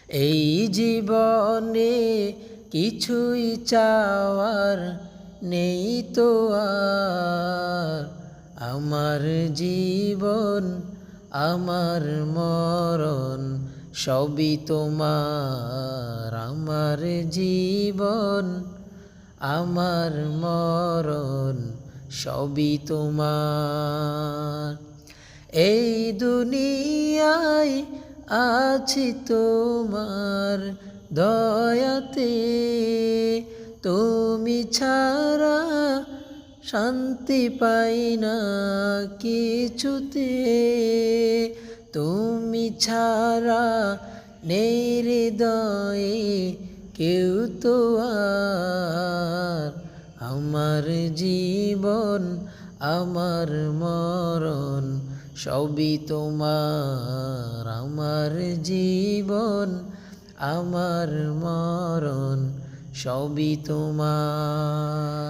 এই জীবনে কিছুই চাওয়ার নেই তো আর। আমার জীবন আমার মরণ সবই তোমার। আমার জীবন আমার মরণ সবই তোমার। এই দুনিয়ায় আছি তোমার দয়াতে, তুমি ছাড়া শান্তি পাই না কিছুতে। তুমি ছাড়া নেই হৃদয়ে কেউ তো আর। আমার জীবন আমার মরণ সবই তোমার। আমার জীবন আমার মরণ সবই তোমার।